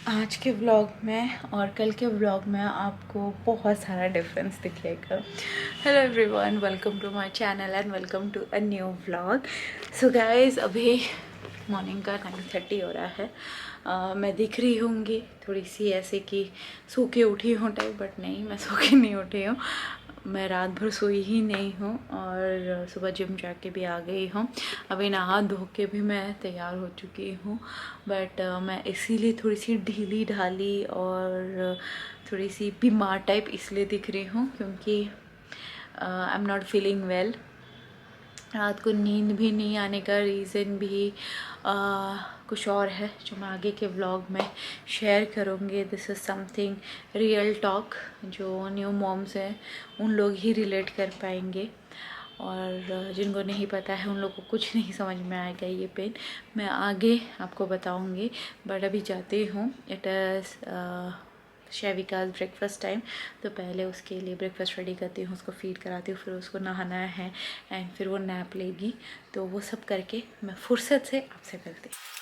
आज के व्लॉग में और कल के व्लॉग में आपको बहुत सारा डिफरेंस दिखेगा। Hello everyone, welcome to my channel and welcome to a new vlog. So guys, अभी मॉर्निंग का 9:30 हो रहा है। मैं दिख रही होंगी थोड़ी सी ऐसे कि सो के उठी हूँ टाइप, बट नहीं, मैं सो के नहीं उठी हूँ। मैं रात भर सोई ही नहीं हूँ और सुबह जिम जाके भी आ गई हूँ। अभी नहा धो के भी मैं तैयार हो चुकी हूँ, बट मैं इसीलिए थोड़ी सी ढीली ढाली और थोड़ी सी बीमार टाइप इसलिए दिख रही हूँ क्योंकि I am not feeling well. रात को नींद भी नहीं आने का रीज़न भी कुछ और है जो मैं आगे के व्लॉग में शेयर करूँगी। This is something real talk, जो न्यू मॉम्स हैं उन लोग ही रिलेट कर पाएंगे, और जिनको नहीं पता है उन लोग को कुछ नहीं समझ में आएगा ये पेन। मैं आगे आपको बताऊँगी, बट अभी जाती हूँ। इट इज़ शैविका ब्रेकफास्ट टाइम, तो पहले उसके लिए ब्रेकफास्ट रेडी करती हूँ, उसको फीड कराती हूँ, फिर उसको नहाना है एंड फिर वो नैप लेगी। तो वो सब करके मैं फुर्सत से आपसे मिलती हूँ।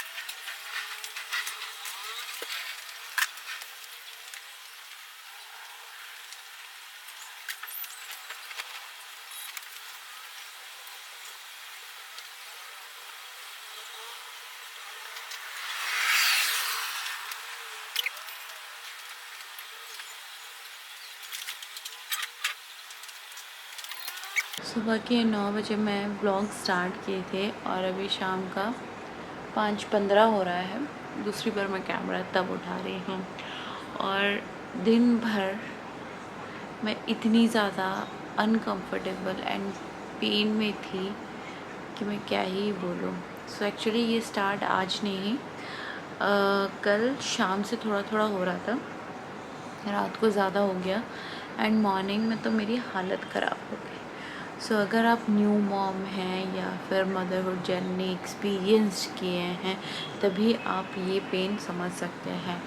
सुबह के 9 बजे मैं व्लॉग स्टार्ट किए थे और अभी शाम का 5:15 हो रहा है। दूसरी बार मैं कैमरा तब उठा रही हूँ और दिन भर मैं इतनी ज़्यादा अनकंफर्टेबल एंड पेन में थी कि मैं क्या ही बोलूँ। सो एक्चुअली ये स्टार्ट आज नहीं, कल शाम से थोड़ा थोड़ा हो रहा था, रात को ज़्यादा हो गया एंड मॉर्निंग में तो मेरी हालत ख़राब हो गई। सो अगर आप न्यू मॉम हैं या फिर मदरहुड जर्नी एक्सपीरियंस किए हैं तभी आप ये पेन समझ सकते हैं।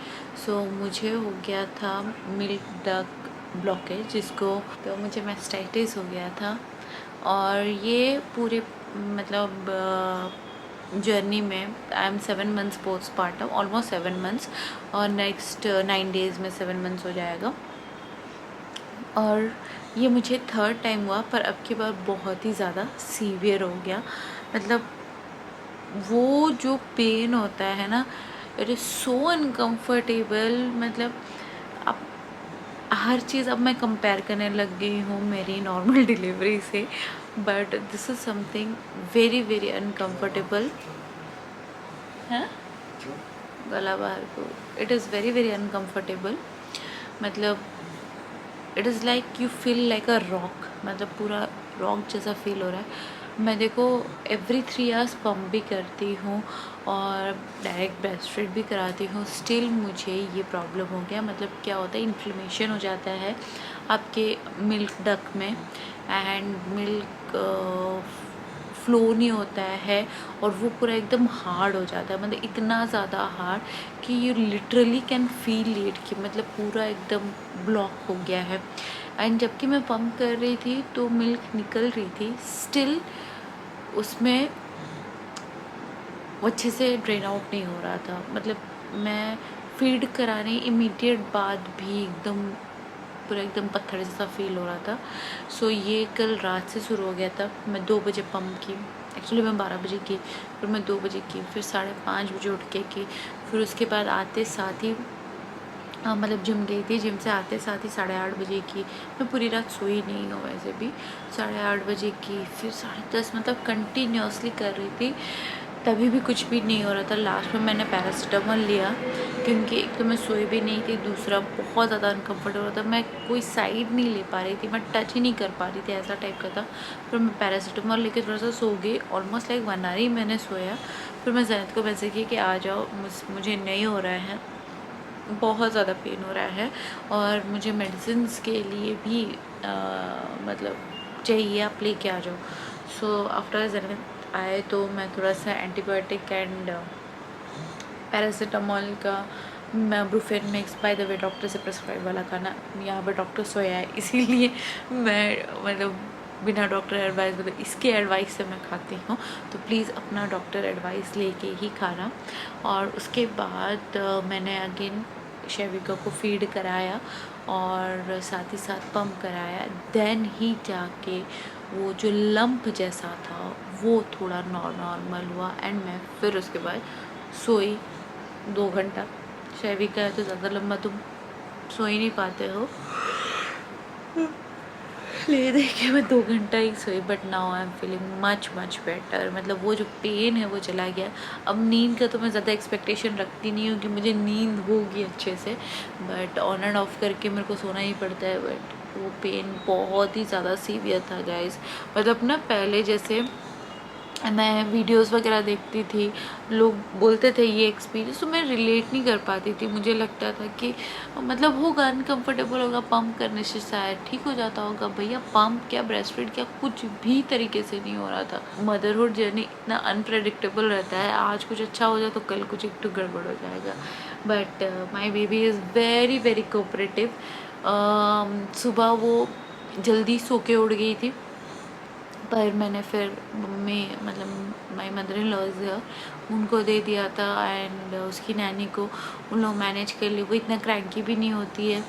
सो मुझे हो गया था मिल्क डक ब्लॉकेज, जिसको तो मुझे मैस्टाइटिस हो गया था, और ये पूरे मतलब जर्नी में I am 7 months post partum, almost 7 months, और नेक्स्ट 9 डेज़ में 7 मंथ्स हो जाएगा। और ये मुझे थर्ड टाइम हुआ, पर अब की बार बहुत ही ज़्यादा सीवियर हो गया। मतलब वो जो पेन होता है ना, इट इज़ सो अनकम्फर्टेबल। मतलब अब हर चीज़ अब मैं कंपेयर करने लग गई हूँ मेरी नॉर्मल डिलीवरी से, but this is something very very uncomfortable है। गला बाहर को, it is very very uncomfortable. मतलब it is like you feel like a rock, मतलब पूरा रॉक जैसा फील हो रहा है। मैं देखो एवरी 3 आवर्स पम्प भी करती हूँ और डायरेक्ट ब्रेस्ट फीड भी कराती हूँ, स्टिल मुझे ये प्रॉब्लम हो गया। मतलब क्या होता है, इन्फ्लेमेशन हो जाता है आपके मिल्क डक में एंड मिल्क फ्लो नहीं होता है और वो पूरा एकदम हार्ड हो जाता है। मतलब इतना ज़्यादा हार्ड कि you literally can feel it कि मतलब पूरा एकदम ब्लॉक हो गया है। एंड जबकि मैं पम्प कर रही थी तो मिल्क निकल रही थी, स्टिल उसमें वो अच्छे से ड्रेन आउट नहीं हो रहा था। मतलब मैं फीड कराने इमीडिएट बाद भी एकदम पूरा एकदम पत्थर जैसा फील हो रहा था। सो ये कल रात से शुरू हो गया था। मैं 2 बजे पम्प की, एक्चुअली मैं 12 बजे की, फिर मैं 2 बजे की, फिर 5:30 बजे उठ के की, फिर उसके बाद आते साथ ही मतलब जिम गई थी, जिम से आते साथ ही 8:30 बजे की। मैं पूरी रात सोई नहीं हूँ वैसे भी। 8:30 बजे की, फिर 10:30, मतलब कंटिन्यूसली कर रही थी, तभी भी कुछ भी नहीं हो रहा था। लास्ट में मैंने पैरासीटामोल लिया क्योंकि एक तो मैं सोई भी नहीं थी, दूसरा बहुत ज़्यादा अनकम्फर्टेबल था। मैं कोई साइड नहीं ले पा रही थी, मैं टच ही नहीं कर पा रही थी, ऐसा टाइप का था। फिर मैं पैरासीटामोल लेके थोड़ा सा सो गई, ऑलमोस्ट लाइक 1 आवर ही मैंने सोया। फिर मैं जैनत को मैसेज की कि आ जाओ, मुझे नहीं हो रहा है, बहुत ज़्यादा पेन हो रहा है और मुझे मेडिसिन्स के लिए भी मतलब चाहिए, आप लेके आ जाओ। सो आफ्टर जैनत आए तो मैं थोड़ा सा एंटीबायोटिक एंड पैरासीटामोल का मैं Brufen mix, by the way doctor से प्रेस्क्राइब वाला खाना, यहाँ पर डॉक्टर सोया है इसीलिए मैं मतलब बिना डॉक्टर एडवाइस, मतलब इसके एडवाइस से मैं खाती हूँ, तो प्लीज़ अपना डॉक्टर एडवाइस लेके ही खाना। और उसके बाद मैंने अगेन शैविका को फीड कराया और साथ ही साथ पम्प कराया। देन ही जाके वो जो लंप जैसा था वो थोड़ा नॉर्मल हुआ एंड मैं फिर उसके बाद सोई 2 घंटा। शैविका है तो ज़्यादा लंबा तुम सो ही नहीं पाते हो, ले दे के मैं 2 घंटा ही सोई। But now I am feeling much better, मतलब वो जो पेन है वो चला गया। अब नींद का तो मैं ज़्यादा एक्सपेक्टेशन रखती नहीं हूँ कि मुझे नींद होगी अच्छे से, बट ऑन एंड ऑफ करके मेरे को सोना ही पड़ता है। बट वो पेन बहुत ही ज़्यादा सीवियर था गाइस। मतलब ना पहले जैसे मैं वीडियोस वगैरह देखती थी, लोग बोलते थे ये एक्सपीरियंस, तो मैं रिलेट नहीं कर पाती थी। मुझे लगता था कि मतलब होगा अनकंफर्टेबल होगा, पंप करने से शायद ठीक हो जाता होगा। भैया पंप क्या, ब्रेस्ट फीड क्या, कुछ भी तरीके से नहीं हो रहा था। मदरहुड जर्नी इतना अनप्रेडिक्टेबल रहता है, आज कुछ अच्छा हो जाए तो कल कुछ एक तो गड़बड़ हो जाएगा। But my baby is very cooperative. सुबह वो जल्दी सो के उठ गई थी, पर मैंने फिर मम्मी मतलब माई मदर इन लॉज उनको दे दिया था एंड उसकी नैनी को, उन लोग मैनेज कर ली। वो इतना क्रैंकी भी नहीं होती है,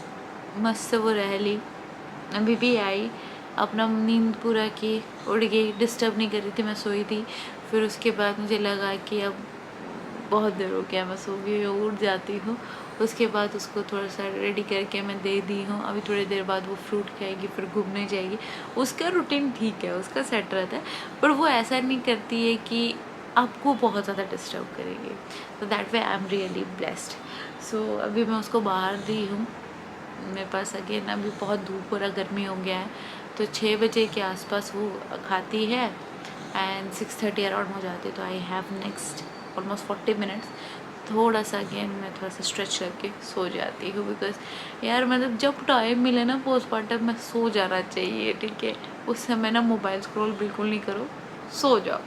मस्त से वो रह ली। अभी भी आई, अपना नींद पूरा की, उड़ गई, डिस्टर्ब नहीं कर रही थी, मैं सोई थी। फिर उसके बाद मुझे लगा कि अब बहुत देर हो गया, मैं सो गई हूँ, उठ जाती हूँ। उसके बाद उसको थोड़ा सा रेडी करके मैं दे दी हूँ। अभी थोड़ी देर बाद वो फ्रूट खाएगी, फिर घूमने जाएगी। उसका रूटीन ठीक है, उसका सेट रहता है, पर वो ऐसा नहीं करती है कि आपको बहुत ज़्यादा डिस्टर्ब करेगी। तो that way I am really blessed. So अभी मैं उसको बाहर दी हूँ, मेरे पास अगेन अभी बहुत धूप और गर्मी हो गया है, तो 6 बजे के आसपास वो खाती है एंड 6:30 अराउंड हो जाती है। तो I have next almost 40 minutes थोड़ा सा अगेन मैं थोड़ा सा स्ट्रेच करके सो जाती हूँ, बिकॉज यार मतलब जब टाइम मिले ना पोस्टमार्टम में सो जाना चाहिए, ठीक है। उस समय ना मोबाइल स्क्रॉल बिल्कुल नहीं करो, सो जाओ।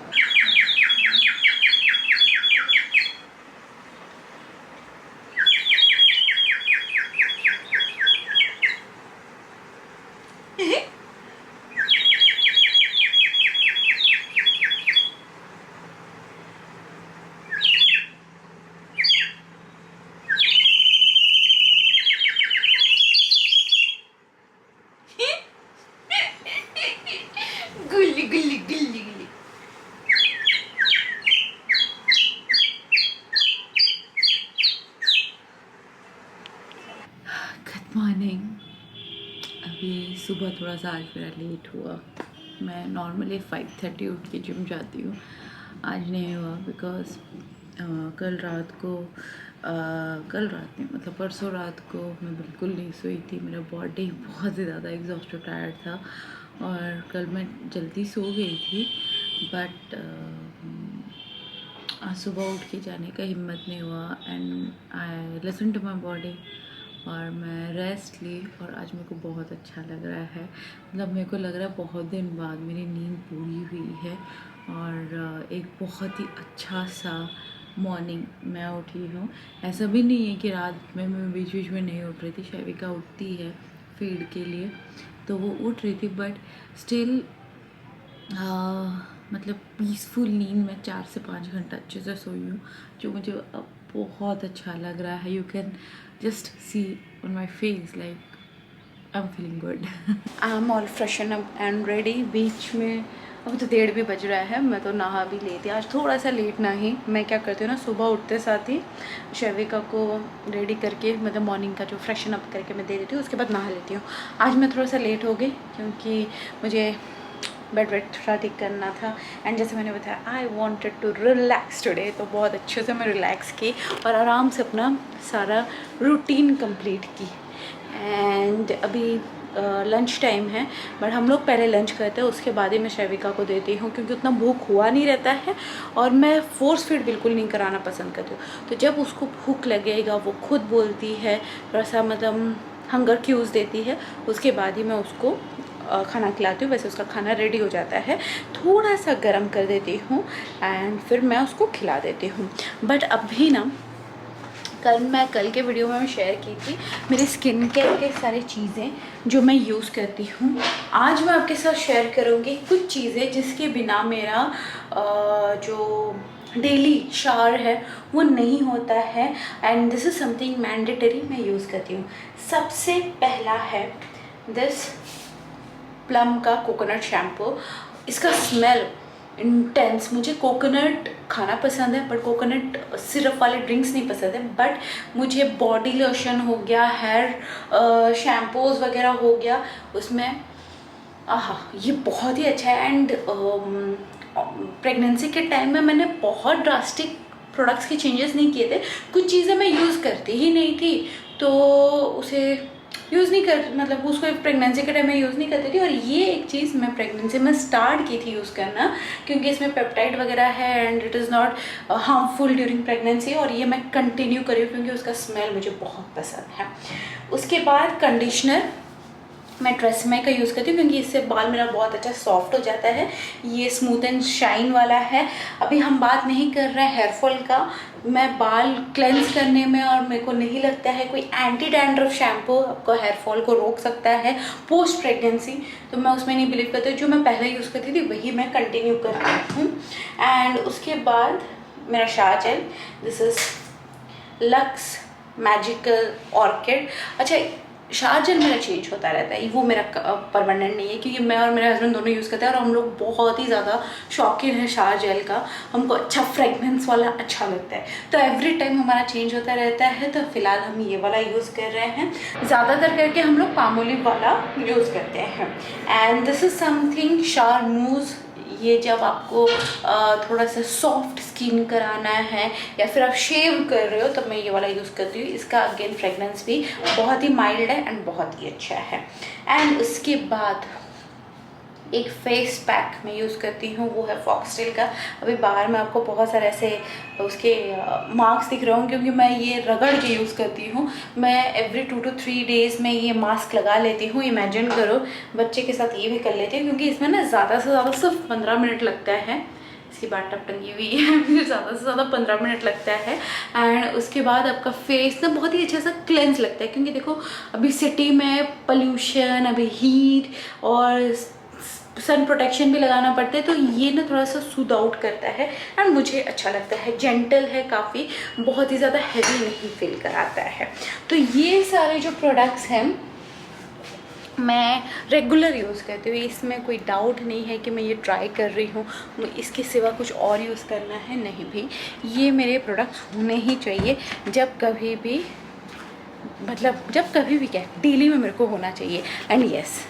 गुल्ली गुल्ली गुल्ली गुल्ली। Good morning. अभी सुबह थोड़ा सा आज मेरा लेट हुआ। मैं नॉर्मली 5:30 उठ के जिम जाती हूँ, आज नहीं हुआ बिकॉज कल रात में मतलब परसों रात को मैं बिल्कुल नहीं सोई थी। मेरा बॉडी बहुत ही ज़्यादा एग्जॉस्टेड टायर्ड था और कल मैं जल्दी सो गई थी, बट आज सुबह उठ के जाने का हिम्मत नहीं हुआ and I listen to my body और मैं रेस्ट ली। और आज मेरे को बहुत अच्छा लग रहा है, मतलब मेरे को लग रहा है बहुत दिन बाद मेरी नींद पूरी हुई है और एक बहुत ही अच्छा सा मॉर्निंग मैं उठी हूँ। ऐसा भी नहीं है कि रात में मैं बीच में नहीं उठ रही थी, शैविका उठती है फीड के लिए तो वो उठ रही थी, बट स्टिल मतलब पीसफुल नींद में 4 से 5 घंटा अच्छे से सोई हूँ, जो मुझे अब बहुत अच्छा लग रहा है। You can just see on my face like I am feeling good. I am all freshen up and ready. बीच में अभी तो 1:30 भी बज रहा है, मैं तो नहा भी लेती। आज थोड़ा सा लेट ना ही, मैं क्या करती हूँ ना, सुबह उठते साथ ही शैविका को रेडी करके मतलब मॉर्निंग का जो फ्रेशन अप करके मैं दे देती हूँ, उसके बाद नहा लेती हूँ। आज मैं थोड़ा सा लेट हो गई क्योंकि मुझे बेड वेट थोड़ा ठीक करना था एंड जैसे मैंने बताया I wanted to relax today, तो बहुत अच्छे से मैं रिलैक्स की और आराम से अपना सारा रूटीन कंप्लीट की। एंड अभी लंच टाइम है, बट हम लोग पहले लंच करते हैं, उसके बाद ही मैं शैविका को देती हूँ क्योंकि उतना भूख हुआ नहीं रहता है और मैं फोर्स फीड बिल्कुल नहीं कराना पसंद करती हूँ। तो जब उसको भूख लगेगा वो खुद बोलती है, थोड़ा सा मतलब हंगर क्यूज़ देती है, उसके बाद ही मैं उसको खाना खिलाती हूँ। वैसे उसका खाना रेडी हो जाता है, थोड़ा सा गर्म कर देती हूँ एंड फिर मैं उसको खिला देती हूँ। बट अभी ना कल के वीडियो में शेयर की थी मेरी स्किन केयर के सारी चीज़ें जो मैं यूज़ करती हूँ। आज मैं आपके साथ शेयर करूँगी कुछ चीज़ें जिसके बिना मेरा जो डेली शावर है वो नहीं होता है, and this is something mandatory मैं यूज़ करती हूँ। सबसे पहला है दिस प्लम का कोकोनट शैम्पू। इसका स्मेल इंटेंस, मुझे कोकोनट खाना पसंद है बट कोकोनट सिरप वाले ड्रिंक्स नहीं पसंद है, बट मुझे बॉडी लोशन हो गया, हेयर शैम्पूज वगैरह हो गया, उसमें आहा ये बहुत ही अच्छा है। एंड प्रेगनेंसी के टाइम में मैंने बहुत ड्रास्टिक प्रोडक्ट्स के चेंजेस नहीं किए थे, कुछ चीज़ें मैं यूज़ करती ही नहीं थी तो उसे यूज़ नहीं कर, मतलब उसको प्रेगनेंसी के टाइम में यूज़ नहीं करती थी, और ये एक चीज़ मैं प्रेगनेंसी में स्टार्ट की थी यूज़ करना, क्योंकि इसमें पेप्टाइड वगैरह है and it is not harmful during pregnancy, और ये मैं कंटिन्यू करी क्योंकि उसका स्मेल मुझे बहुत पसंद है। उसके बाद कंडीशनर मैं ट्रेसेमे का यूज़ करती हूँ क्योंकि इससे बाल मेरा बहुत अच्छा सॉफ्ट हो जाता है। ये स्मूथ एंड शाइन वाला है। अभी हम बात नहीं कर रहे हैं हेयरफॉल का, मैं बाल क्लेंस करने में, और मेरे को नहीं लगता है कोई एंटी डैंड्रफ शैम्पू आपको हेयरफॉल को रोक सकता है पोस्ट प्रेगनेंसी, तो मैं उसमें नहीं बिलीव करती। जो मैं पहले यूज़ करती थी वही मैं कंटिन्यू कर रही हूँ। एंड उसके बाद मेरा shower gel, this is lux magical orchid. अच्छा, शावर जेल मेरा चेंज होता रहता है, वो मेरा परमानेंट नहीं है क्योंकि मैं और मेरे हस्बैंड दोनों यूज़ करते हैं और हम लोग बहुत ही ज़्यादा शौकीन है शावर जेल का, हमको अच्छा फ्रेगनेंस वाला अच्छा लगता है, तो एवरी टाइम हमारा चेंज होता रहता है। तो फिलहाल हम ये वाला यूज़ कर रहे हैं, ज़्यादातर करके हम लोग पामोलिव वाला यूज़ करते हैं। And this is something shower मूज। ये जब आपको थोड़ा सा सॉफ्ट स्किन कराना है या फिर आप शेव कर रहे हो तब मैं ये वाला यूज़ करती हूँ। इसका अगेन फ्रेगनेंस भी बहुत ही माइल्ड है एंड बहुत ही अच्छा है। एंड उसके बाद एक फेस पैक मैं यूज़ करती हूँ, वो है फॉक्सटेल का। अभी बाहर में आपको बहुत सारे ऐसे उसके मार्क्स दिख रहे होंगे क्योंकि मैं ये रगड़ के यूज़ करती हूँ। मैं एवरी 2 to 3 डेज़ में ये मास्क लगा लेती हूँ। इमेजिन करो, बच्चे के साथ ये भी कर लेती हूँ क्योंकि इसमें ना ज़्यादा से ज़्यादा सिर्फ 15 मिनट लगता है। इसकी बाट टप टंगी हुई है, फिर ज़्यादा से ज़्यादा 15 मिनट लगता है। एंड उसके बाद आपका फेस ना बहुत ही अच्छा सा क्लेंस लगता है क्योंकि देखो अभी सिटी में पोल्यूशन, अभी हीट और सन प्रोटेक्शन भी लगाना पड़ता है, तो ये ना थोड़ा सा सूद आउट करता है एंड मुझे अच्छा लगता है। जेंटल है काफ़ी, बहुत ही ज़्यादा हैवी नहीं फील कराता है। तो ये सारे जो प्रोडक्ट्स हैं मैं रेगुलर यूज़ करती हूँ, इसमें कोई डाउट नहीं है कि मैं ये ट्राई कर रही हूँ, इसके सिवा कुछ और यूज़ करना है, नहीं भी। ये मेरे प्रोडक्ट्स होने ही चाहिए जब कभी भी, मतलब जब कभी भी क्या डेली में मेरे को होना चाहिए। एंड यस,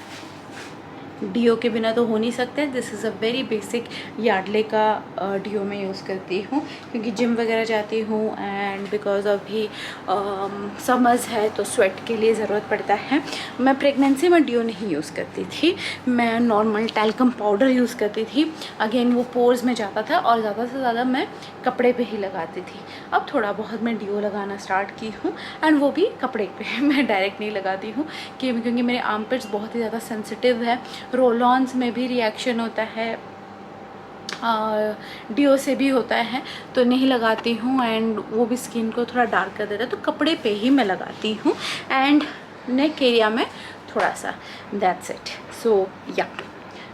डीओ के बिना तो हो नहीं सकते। This is a very basic Yardley का डीओ मैं यूज़ करती हूँ क्योंकि जिम वगैरह जाती हूँ एंड बिकॉज अभी समर्स है तो स्वेट के लिए ज़रूरत पड़ता है। मैं प्रेगनेंसी में डीओ नहीं यूज़ करती थी, मैं नॉर्मल टैल्कम पाउडर यूज़ करती थी। अगेन वो पोर्स में जाता था और ज़्यादा से ज़्यादा मैं कपड़े पे ही लगाती थी। अब थोड़ा बहुत मैं डीओ लगाना स्टार्ट की हूँ एंड वो भी कपड़े पे मैं डायरेक्ट नहीं लगाती हूँ क्योंकि मेरे आर्मपिट्स बहुत ही ज़्यादा सेंसिटिव है। रोलॉन्स में भी रिएक्शन होता है, डीओ से भी होता है, तो नहीं लगाती हूँ एंड वो भी स्किन को थोड़ा डार्क कर देता है, तो कपड़े पे ही मैं लगाती हूँ एंड नेक एरिया में थोड़ा सा, that's it. So yeah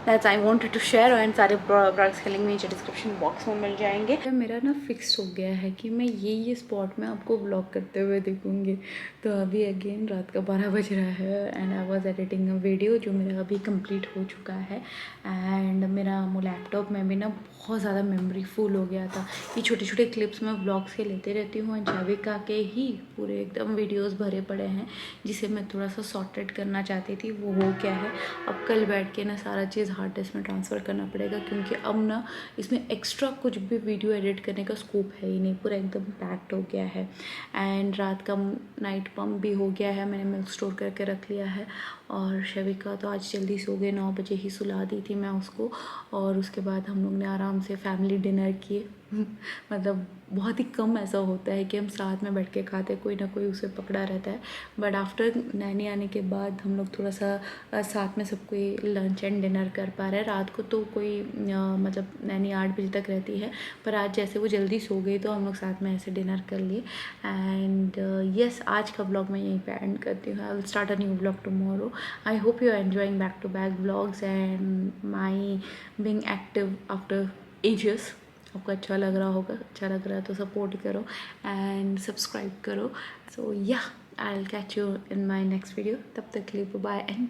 that's I wanted to share. And सारे प्रोडक्ट्स के लिंक नीचे डिस्क्रिप्शन बॉक्स में मिल जाएंगे। मेरा ना फिक्स हो गया है कि मैं ये स्पॉट में आपको ब्लॉग करते हुए देखूँगी। तो अभी अगेन रात का 12 बज रहा है and I was editing a video जो मेरा अभी कंप्लीट हो चुका है। एंड मेरा लैपटॉप में भी ना बहुत ज़्यादा मेमोरी फुल हो गया था। ये छोटे छोटे क्लिप्स मैं ब्लॉग्स के लेते रहती हूँ, जाविका के ही पूरे एकदम वीडियोस भरे पड़े हैं जिसे मैं थोड़ा सा सॉर्टेड करना चाहती थी। वो हो क्या है, अब कल बैठ के ना सारा चीज़ हार्ड डिस्क में ट्रांसफ़र करना पड़ेगा क्योंकि अब ना इसमें एक्स्ट्रा कुछ भी वीडियो एडिट करने का स्कोप है ही नहीं, पूरा एकदम पैक्ड हो गया है। एंड रात का नाइट पम्प भी हो गया है, मैंने मिल्क स्टोर करके रख लिया है। और शविका तो आज जल्दी सो गए, 9 बजे ही सुला दी थी मैं उसको। और उसके बाद हम लोग ने आराम से फैमिली डिनर किए मतलब बहुत ही कम ऐसा होता है कि हम साथ में बैठ के खाते, कोई ना कोई उसे पकड़ा रहता है। बट आफ्टर नैनी आने के बाद हम लोग थोड़ा सा साथ में सब कोई लंच एंड डिनर कर पा रहे हैं। रात को तो कोई मतलब नैनी 8 बजे तक रहती है, पर आज जैसे वो जल्दी सो गई तो हम लोग साथ में ऐसे डिनर कर लिए। एंड येस, आज का ब्लॉग मैं यहीं पे एंड करती हूँ। I will start a new blog tomorrow. I hope you are enjoying back to back blogs and my being active after ages. आपको अच्छा लग रहा होगा, अच्छा लग रहा है तो सपोर्ट करो एंड सब्सक्राइब करो। सो या, I will catch you in my next video. तब तक के लिए बाय एंड